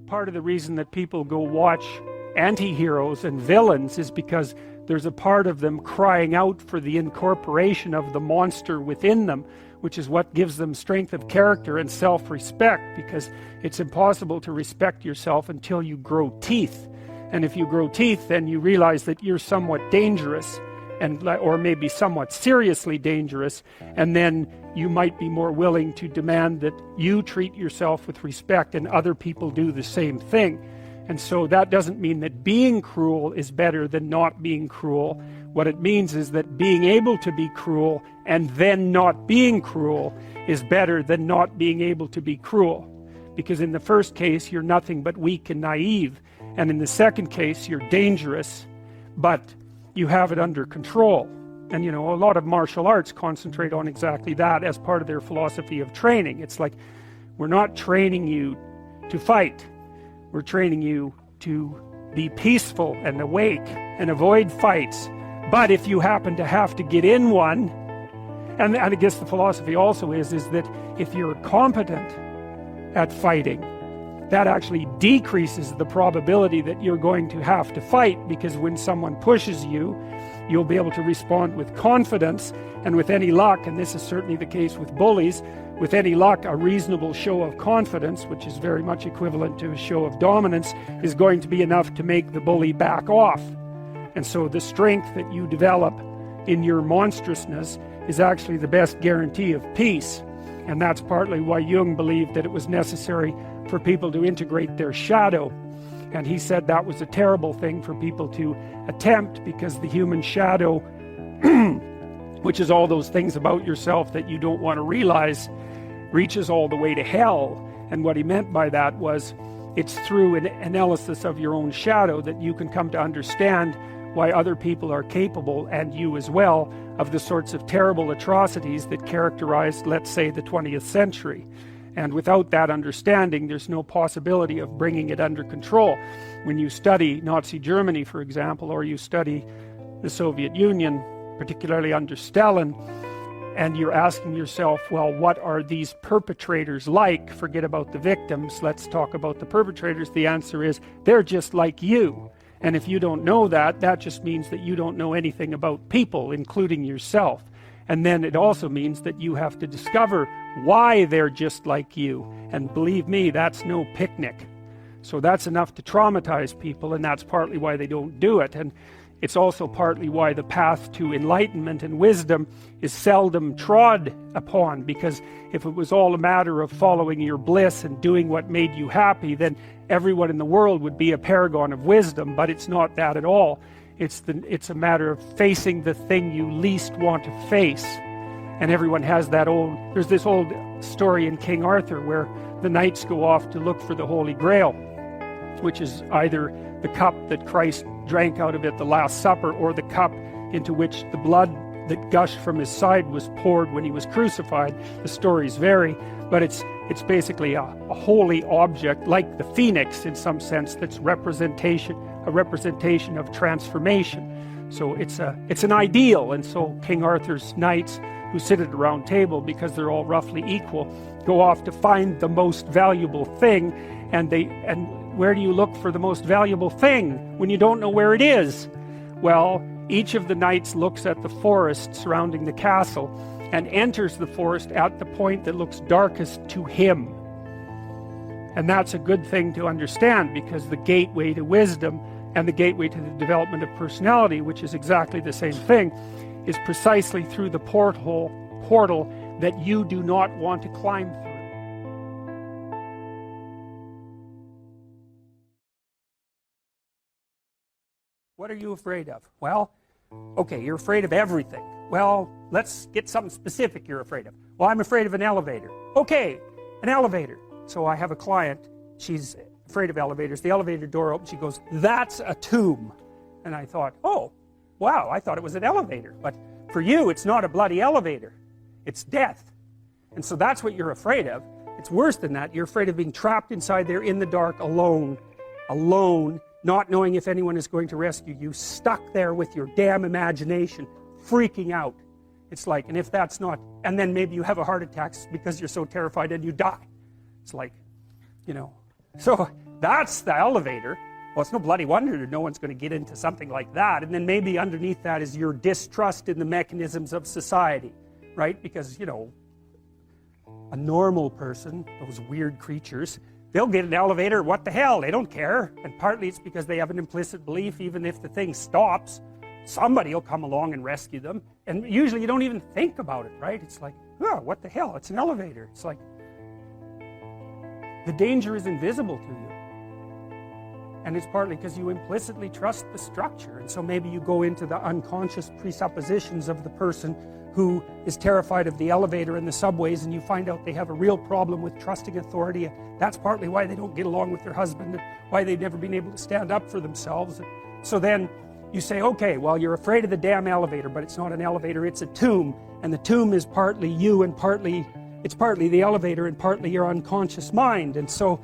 part of the reason that people go watch anti-heroes and villains is because there's a part of them crying out for the incorporation of the monster within them, which is what gives them strength of character and self-respect, because it's impossible to respect yourself until you grow teeth. And if you grow teeth, then you realize that you're somewhat dangerous, or maybe somewhat seriously dangerous, and then you might be more willing to demand that you treat yourself with respect and other people do the same thing. And so that doesn't mean that being cruel is better than not being cruel. What it means is that being able to be cruel and then not being cruel is better than not being able to be cruel. Because in the first case, you're nothing but weak and naive. And in the second case, you're dangerous, but you have it under control. And you know, a lot of martial arts concentrate on exactly that as part of their philosophy of training. It's like, we're not training you to fight. We're training you to be peaceful and awake and avoid fights. But if you happen to have to get in one, and I guess the philosophy also is that if you're competent at fighting, that actually decreases the probability that you're going to have to fight, because when someone pushes you, you'll be able to respond with confidence, and with any luck, and this is certainly the case with bullies, with any luck, a reasonable show of confidence, which is very much equivalent to a show of dominance, is going to be enough to make the bully back off. And so the strength that you develop in your monstrousness is actually the best guarantee of peace. And that's partly why Jung believed that it was necessary for people to integrate their shadow. And he said that was a terrible thing for people to attempt, because the human shadow, which is all those things about yourself that you don't want to realize, reaches all the way to hell. And what he meant by that was, it's through an analysis of your own shadow that you can come to understand why other people are capable, and you as well, of the sorts of terrible atrocities that characterized, let's say, the 20th century. And without that understanding, there's no possibility of bringing it under control. When you study Nazi Germany, for example, or you study the Soviet Union, particularly under Stalin, and you're asking yourself, well, what are these perpetrators like? Forget about the victims, let's talk about the perpetrators. The answer is, they're just like you. And if you don't know that, that just means that you don't know anything about people, including yourself. And then it also means that you have to discover why they're just like you. And believe me, that's no picnic. So that's enough to traumatize people, and that's partly why they don't do it. And it's also partly why the path to enlightenment and wisdom is seldom trod upon, because if it was all a matter of following your bliss and doing what made you happy, then everyone in the world would be a paragon of wisdom. But it's not that at all. It's a matter of facing the thing you least want to face. And everyone has that there's this old story in King Arthur where the knights go off to look for the Holy Grail, which is either the cup that Christ drank out of at the Last Supper, or the cup into which the blood that gushed from his side was poured when he was crucified. The stories vary, but it's basically a holy object, like the phoenix in some sense, that's a representation of transformation. So it's an ideal. And so King Arthur's knights, who sit at a round table because they're all roughly equal, go off to find the most valuable thing. And where do you look for the most valuable thing when you don't know where it is? Well, each of the knights looks at the forest surrounding the castle and enters the forest at the point that looks darkest to him. And that's a good thing to understand, because the gateway to wisdom and the gateway to the development of personality, which is exactly the same thing, is precisely through the portal that you do not want to climb through. What are you afraid of? Well, okay, you're afraid of everything. Well, let's get something specific you're afraid of. Well, I'm afraid of an elevator. Okay, an elevator. So I have a client, she's afraid of elevators. The elevator door opens, she goes, "That's a tomb." And I thought, oh, wow, I thought it was an elevator. But for you, it's not a bloody elevator. It's death. And so that's what you're afraid of. It's worse than that. You're afraid of being trapped inside there in the dark, alone, not knowing if anyone is going to rescue you, stuck there with your damn imagination, freaking out. It's like, and if that's not, and then maybe you have a heart attack because you're so terrified and you die. It's like, you know. So That's the elevator. Well, it's no bloody wonder that no one's going to get into something like that. And then maybe underneath that is your distrust in the mechanisms of society, right? Because, you know, a normal person, those weird creatures, they'll get an elevator, what the hell, they don't care. And partly it's because they have an implicit belief, even if the thing stops, somebody will come along and rescue them. And usually you don't even think about it, right? It's like, oh, what the hell, it's an elevator. It's like, the danger is invisible to you. And it's partly because you implicitly trust the structure. And so maybe you go into the unconscious presuppositions of the person who is terrified of the elevator and the subways, and you find out they have a real problem with trusting authority. And that's partly why they don't get along with their husband, and why they've never been able to stand up for themselves. So then you say, okay, well, you're afraid of the damn elevator, but it's not an elevator, it's a tomb. And the tomb is partly you, and it's partly the elevator, and partly your unconscious mind. And so,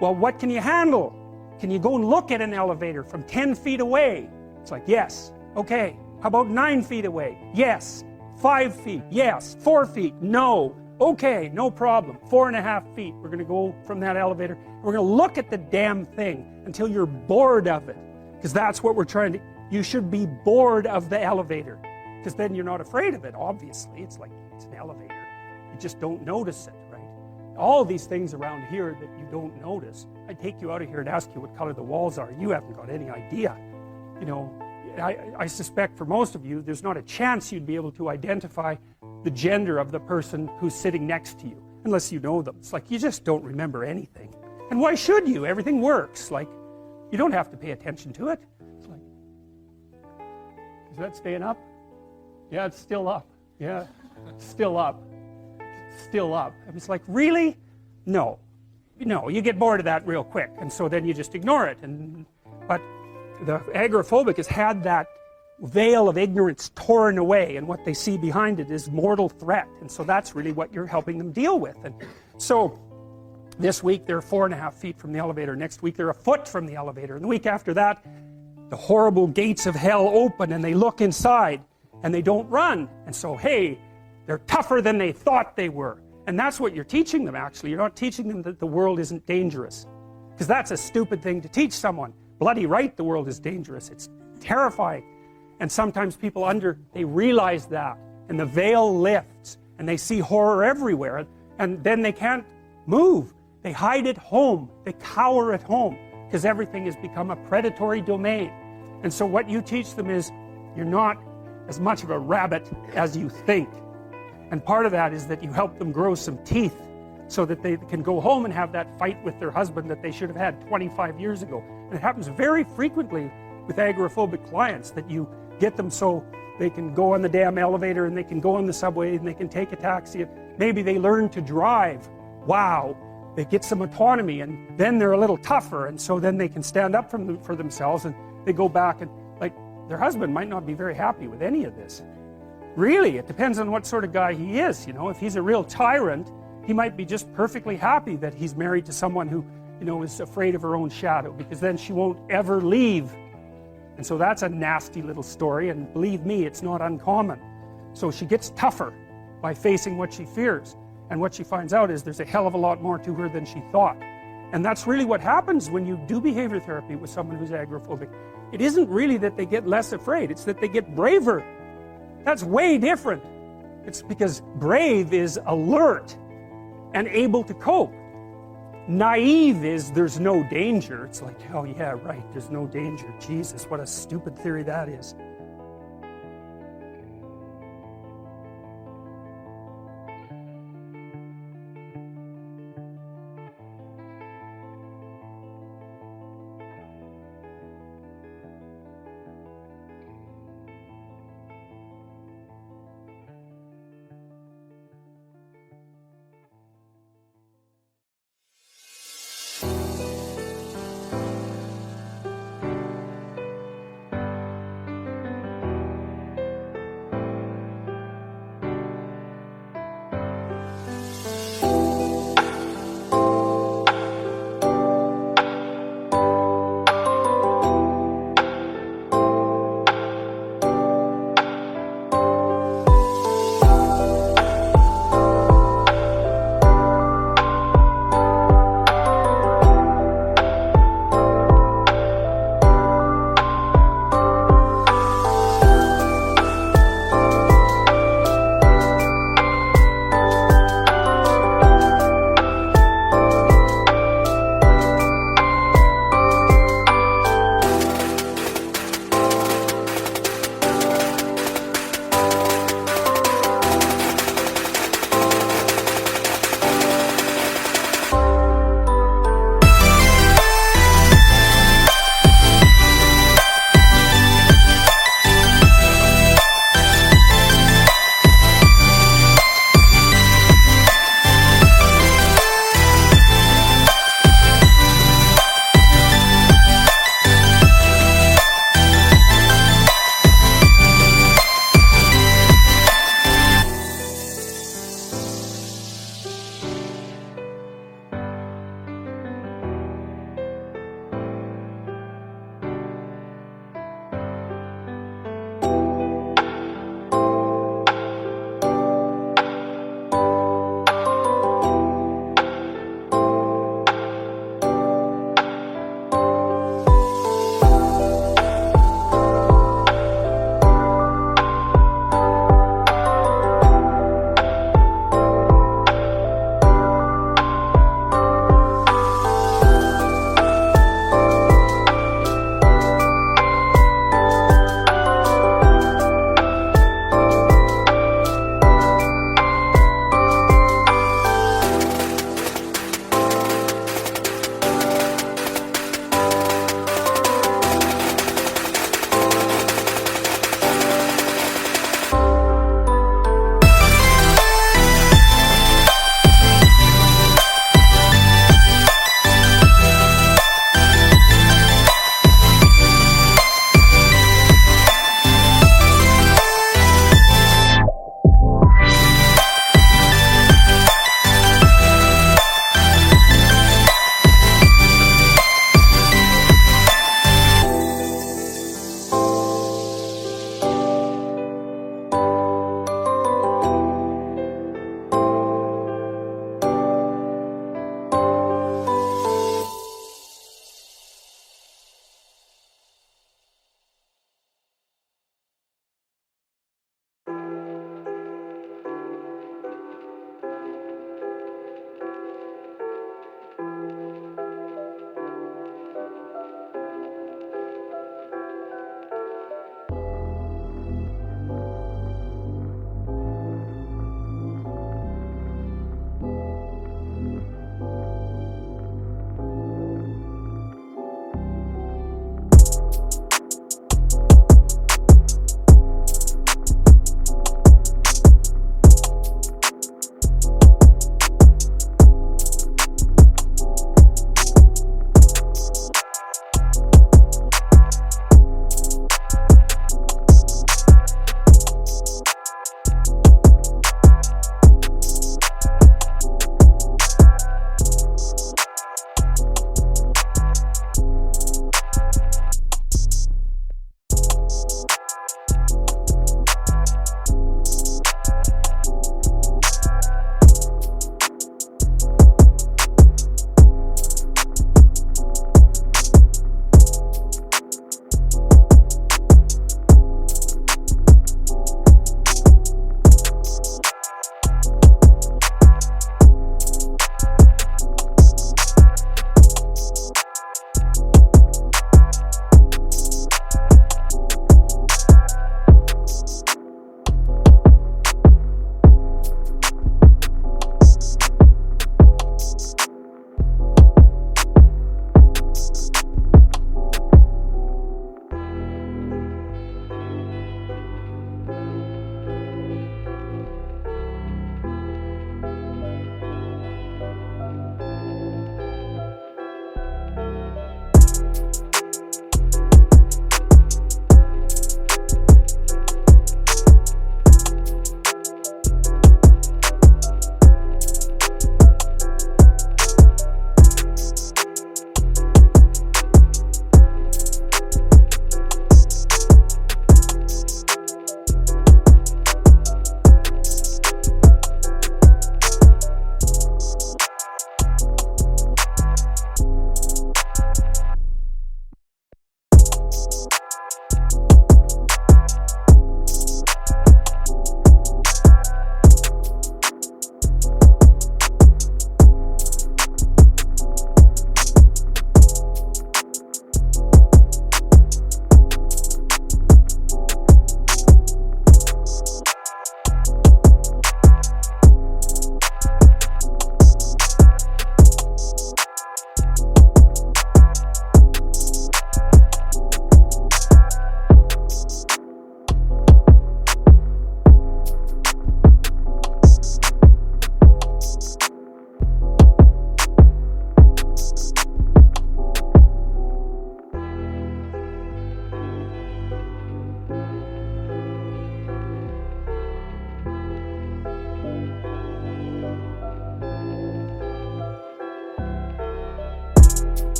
well, what can you handle? Can you go and look at an elevator from 10 feet away? It's like, yes. Okay. How about 9 feet away? Yes. 5 feet? Yes. 4 feet? No. Okay, no problem. 4.5 feet. We're going to go from that elevator. We're going to look at the damn thing until you're bored of it. Because that's what we're trying to... You should be bored of the elevator. Because then you're not afraid of it, obviously. It's like, it's an elevator. You just don't notice it, right? All these things around here that you don't notice. I'd take you out of here and ask you what color the walls are. You haven't got any idea. You know, I suspect for most of you, there's not a chance you'd be able to identify the gender of the person who's sitting next to you, unless you know them. It's like, you just don't remember anything. And why should you? Everything works. Like, you don't have to pay attention to it. It's like, is that staying up? Yeah, it's still up. Yeah, it's still up. It's still up. And it's like, really? No. No, you get bored of that real quick, and so then you just ignore it. But the agoraphobic has had that veil of ignorance torn away, and what they see behind it is mortal threat, and so that's really what you're helping them deal with. And so this week they're 4.5 feet from the elevator, next week they're a foot from the elevator, and the week after that the horrible gates of hell open and they look inside and they don't run, and so hey, they're tougher than they thought they were. And that's what you're teaching them, actually. You're not teaching them that the world isn't dangerous, because that's a stupid thing to teach someone. Bloody right, the world is dangerous. It's terrifying. And sometimes people they realize that, and the veil lifts, and they see horror everywhere, and then they can't move. They hide at home. They cower at home, because everything has become a predatory domain. And so what you teach them is, you're not as much of a rabbit as you think. And part of that is that you help them grow some teeth so that they can go home and have that fight with their husband that they should have had 25 years ago. And it happens very frequently with agoraphobic clients, that you get them so they can go on the damn elevator and they can go on the subway and they can take a taxi. Maybe they learn to drive. Wow. They get some autonomy, and then they're a little tougher, and so then they can stand up for themselves, and they go back, and like, their husband might not be very happy with any of this. Really, it depends on what sort of guy he is, you know. If he's a real tyrant, he might be just perfectly happy that he's married to someone who, you know, is afraid of her own shadow, because then she won't ever leave. And so that's a nasty little story, and believe me, it's not uncommon. So she gets tougher by facing what she fears, and what she finds out is there's a hell of a lot more to her than she thought. And that's really what happens when you do behavior therapy with someone who's agoraphobic. It isn't really that they get less afraid, it's that they get braver. That's way different. It's because brave is alert and able to cope. Naive is there's no danger. It's like, oh yeah, right, there's no danger. Jesus, what a stupid theory that is.